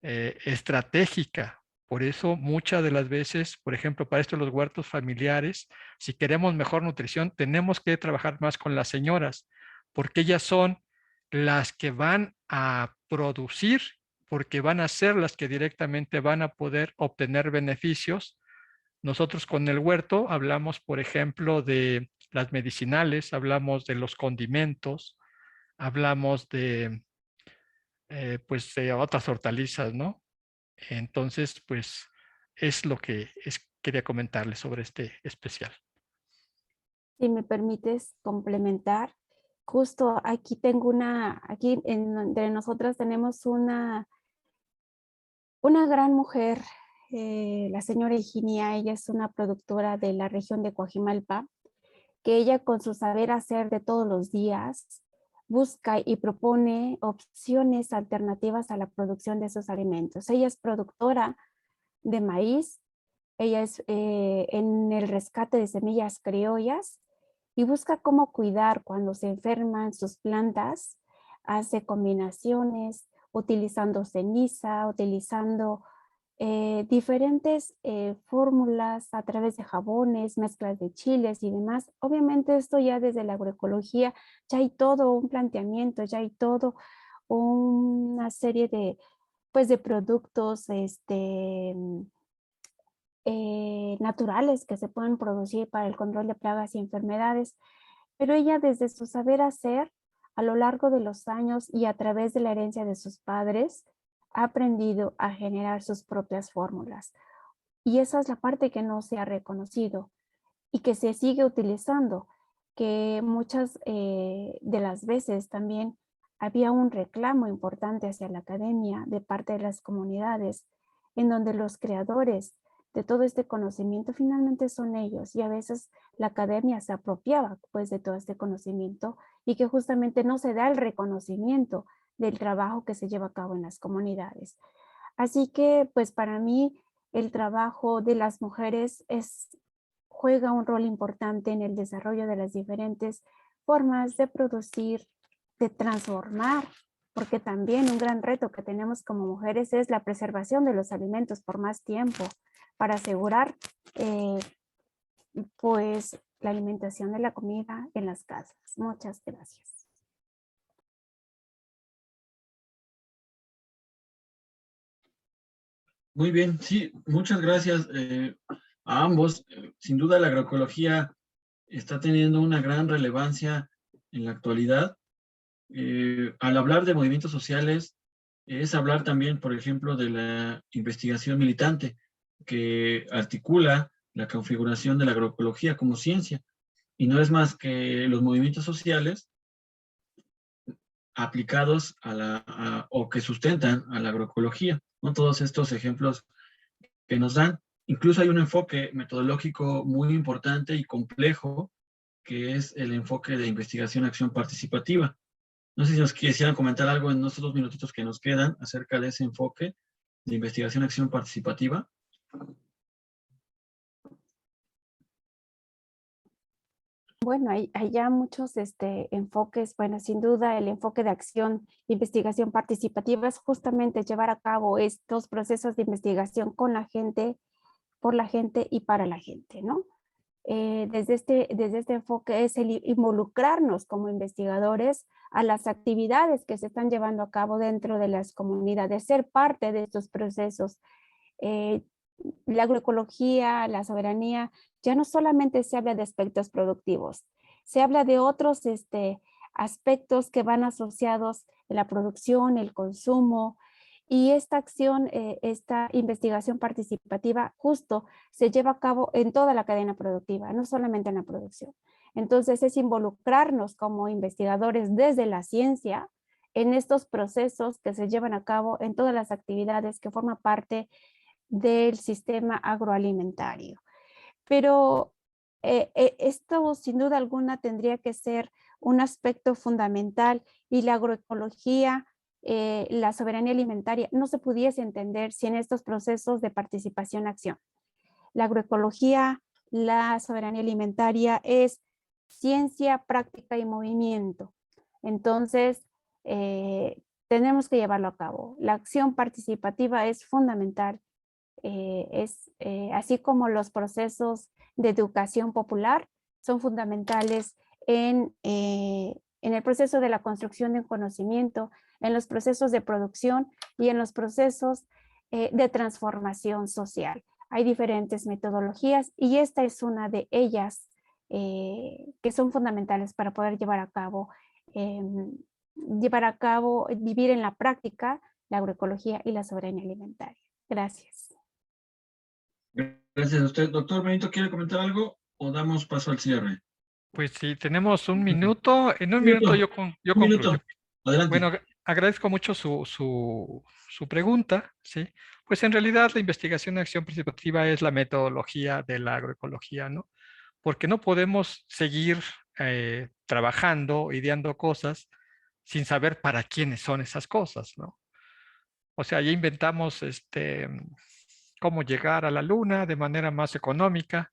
estratégica. Por eso muchas de las veces, por ejemplo, para esto los huertos familiares, si queremos mejor nutrición, tenemos que trabajar más con las señoras, porque ellas son las que van a producir, porque van a ser las que directamente van a poder obtener beneficios. Nosotros con el huerto hablamos, por ejemplo, de las medicinales, hablamos de los condimentos, hablamos de, pues, de otras hortalizas, ¿no? Entonces, pues es lo que quería comentarles sobre este especial. Si me permites complementar, justo aquí tengo aquí entre nosotras tenemos una gran mujer, la señora Higinia. Ella es una productora de la región de Coajimalpa, que ella con su saber hacer de todos los días busca y propone opciones alternativas a la producción de esos alimentos. Ella es productora de maíz, ella es en el rescate de semillas criollas y busca cómo cuidar cuando se enferman sus plantas, hace combinaciones utilizando ceniza, utilizando diferentes fórmulas a través de jabones, mezclas de chiles y demás. Obviamente esto ya desde la agroecología ya hay todo un planteamiento, ya hay todo una serie de, pues, de productos naturales que se pueden producir para el control de plagas y enfermedades, pero ella desde su saber hacer a lo largo de los años y a través de la herencia de sus padres ha aprendido a generar sus propias fórmulas. Y esa es la parte que no se ha reconocido y que se sigue utilizando, que muchas de las veces también había un reclamo importante hacia la academia de parte de las comunidades, en donde los creadores de todo este conocimiento finalmente son ellos, y a veces la academia se apropiaba pues de todo este conocimiento y que justamente no se da el reconocimiento del trabajo que se lleva a cabo en las comunidades. Así que pues para mí el trabajo de las mujeres juega un rol importante en el desarrollo de las diferentes formas de producir, de transformar, porque también un gran reto que tenemos como mujeres es la preservación de los alimentos por más tiempo para asegurar pues la alimentación de la comida en las casas. Muchas gracias. Muy bien, sí, muchas gracias a ambos. Sin duda la agroecología está teniendo una gran relevancia en la actualidad. Al hablar de movimientos sociales, es hablar también, por ejemplo, de la investigación militante, que articula la configuración de la agroecología como ciencia. Y no es más que los movimientos sociales aplicados o que sustentan a la agroecología, ¿no? Todos estos ejemplos que nos dan. Incluso hay un enfoque metodológico muy importante y complejo, que es el enfoque de investigación-acción participativa. No sé si nos quisieran comentar algo en estos 2 minutitos que nos quedan acerca de ese enfoque de investigación-acción participativa. Bueno, hay ya muchos enfoques. Bueno, sin duda el enfoque de acción, investigación participativa es justamente llevar a cabo estos procesos de investigación con la gente, por la gente y para la gente, ¿no? Desde este enfoque es el involucrarnos como investigadores a las actividades que se están llevando a cabo dentro de las comunidades, ser parte de estos procesos. La agroecología, la soberanía, ya no solamente se habla de aspectos productivos, se habla de otros aspectos que van asociados en la producción, el consumo, y esta acción, esta investigación participativa justo se lleva a cabo en toda la cadena productiva, no solamente en la producción. Entonces es involucrarnos como investigadores desde la ciencia en estos procesos que se llevan a cabo en todas las actividades que forman parte del sistema agroalimentario. Pero esto sin duda alguna tendría que ser un aspecto fundamental, y la agroecología, la soberanía alimentaria no se pudiese entender sin estos procesos de participación-acción. La agroecología, la soberanía alimentaria es ciencia, práctica y movimiento. Entonces, tenemos que llevarlo a cabo. La acción participativa es fundamental. Así como los procesos de educación popular son fundamentales en el proceso de la construcción de un conocimiento, en los procesos de producción y en los procesos de transformación social. Hay diferentes metodologías y esta es una de ellas que son fundamentales para poder llevar a cabo, vivir en la práctica la agroecología y la soberanía alimentaria. Gracias. Gracias a usted. Doctor Benito, ¿quiere comentar algo o damos paso al cierre? Pues si tenemos un minuto, en un minuto, minuto yo un concluyo. minuto. Adelante. Bueno, agradezco mucho su pregunta, ¿sí? Pues en realidad la investigación de acción participativa es la metodología de la agroecología, ¿no? Porque no podemos seguir trabajando, ideando cosas sin saber para quiénes son esas cosas, ¿no? O sea, ya inventamos cómo llegar a la luna de manera más económica,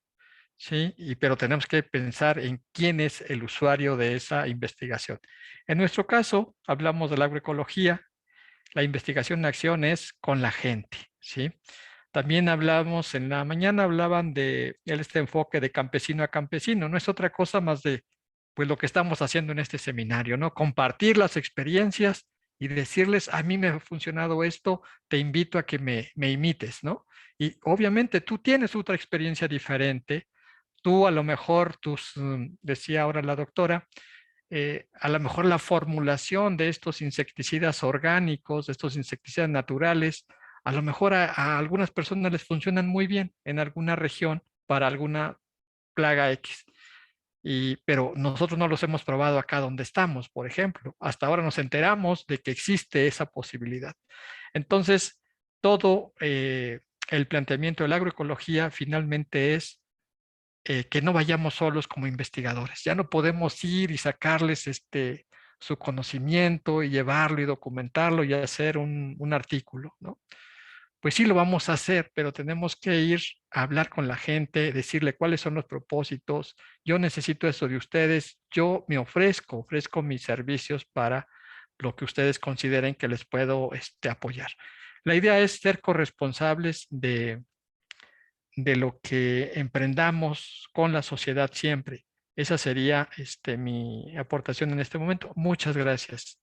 ¿sí? Pero tenemos que pensar en quién es el usuario de esa investigación. En nuestro caso, hablamos de la agroecología, la investigación en acción es con la gente, ¿sí? También hablamos, en la mañana hablaban de este enfoque de campesino a campesino, no es otra cosa más de pues lo que estamos haciendo en este seminario, ¿no? Compartir las experiencias y decirles, a mí me ha funcionado esto, te invito a que me imites, ¿no? Y obviamente tú tienes otra experiencia diferente, tú a lo mejor, decía ahora la doctora, a lo mejor la formulación de estos insecticidas orgánicos, de estos insecticidas naturales, a lo mejor a algunas personas les funcionan muy bien en alguna región para alguna plaga X. Pero nosotros no los hemos probado acá donde estamos, por ejemplo. Hasta ahora nos enteramos de que existe esa posibilidad. Entonces, todo el planteamiento de la agroecología finalmente es que no vayamos solos como investigadores. Ya no podemos ir y sacarles su conocimiento y llevarlo y documentarlo y hacer un artículo, ¿no? pues sí lo vamos a hacer, pero tenemos que ir a hablar con la gente, decirle cuáles son los propósitos. Yo necesito eso de ustedes. Yo me ofrezco mis servicios para lo que ustedes consideren que les puedo apoyar. La idea es ser corresponsables de lo que emprendamos con la sociedad siempre. Esa sería mi aportación en este momento. Muchas gracias.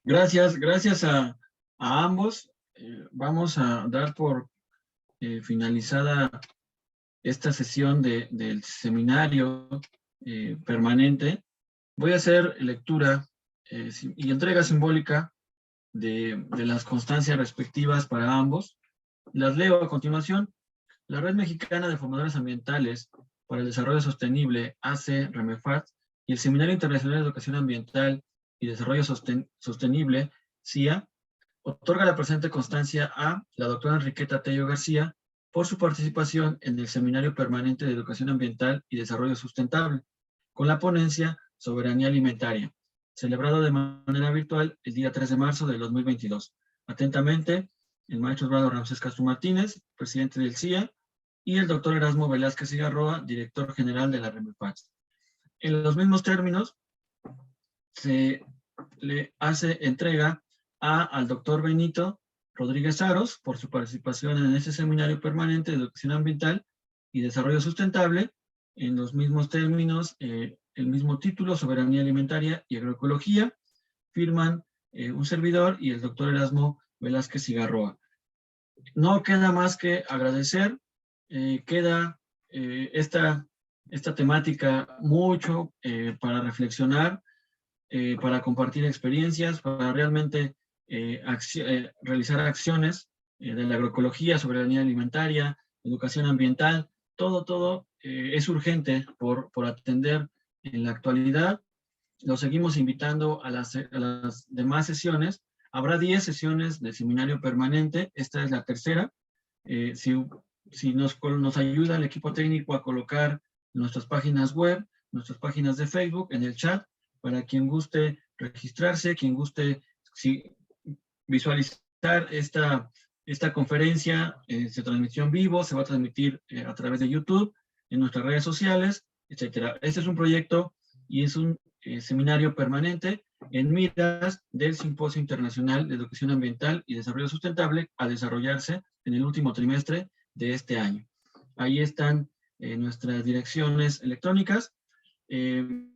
Gracias a ambos. Vamos a dar por finalizada esta sesión del seminario permanente. Voy a hacer lectura y entrega simbólica de las constancias respectivas para ambos. Las leo a continuación. La Red Mexicana de Formadores Ambientales para el Desarrollo Sostenible, AC-REMEFAT, y el Seminario Internacional de Educación Ambiental y Desarrollo Sostenible, CIA, otorga la presente constancia a la doctora Enriqueta Tello García por su participación en el Seminario Permanente de Educación Ambiental y Desarrollo Sustentable, con la ponencia Soberanía Alimentaria, celebrado de manera virtual el día 3 de marzo del 2022. Atentamente, el maestro Osvaldo Ramsés Castro Martínez, presidente del CIA, y el doctor Erasmo Velázquez Cigarroa, director general de la REMEFAT. En los mismos términos, se le hace entrega al doctor Benito Rodríguez Aros por su participación en este seminario permanente de educación ambiental y desarrollo sustentable, en los mismos términos, el mismo título, Soberanía Alimentaria y Agroecología, firman un servidor y el doctor Erasmo Velázquez Cigarroa. No queda más que agradecer, queda esta temática mucho para reflexionar, para compartir experiencias, para realmente realizar acciones de la agroecología, soberanía alimentaria, educación ambiental, todo es urgente por atender en la actualidad. Los seguimos invitando a las demás sesiones. Habrá 10 sesiones de seminario permanente, esta es la tercera. Si nos ayuda el equipo técnico a colocar nuestras páginas web, nuestras páginas de Facebook en el chat, para quien guste registrarse, quien guste visualizar esta conferencia, se transmitió en vivo, se va a transmitir a través de YouTube, en nuestras redes sociales, etcétera. Este es un proyecto y es un seminario permanente en miras del Simposio Internacional de Educación Ambiental y Desarrollo Sustentable a desarrollarse en el último trimestre de este año. Ahí están nuestras direcciones electrónicas.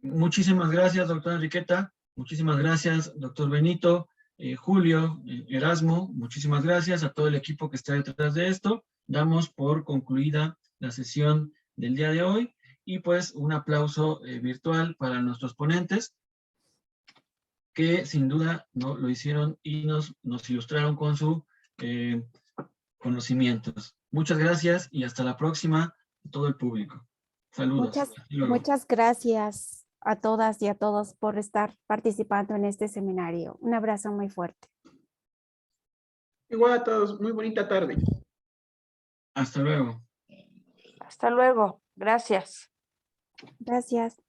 Muchísimas gracias, doctora Enriqueta. Muchísimas gracias, doctor Benito, Julio, Erasmo. Muchísimas gracias a todo el equipo que está detrás de esto. Damos por concluida la sesión del día de hoy y pues un aplauso virtual para nuestros ponentes que sin duda no lo hicieron y nos ilustraron con sus conocimientos. Muchas gracias y hasta la próxima a todo el público. Saludos. Muchas gracias a todas y a todos por estar participando en este seminario. Un abrazo muy fuerte. Igual a todos, muy bonita tarde. Hasta luego. Hasta luego. Gracias. Gracias.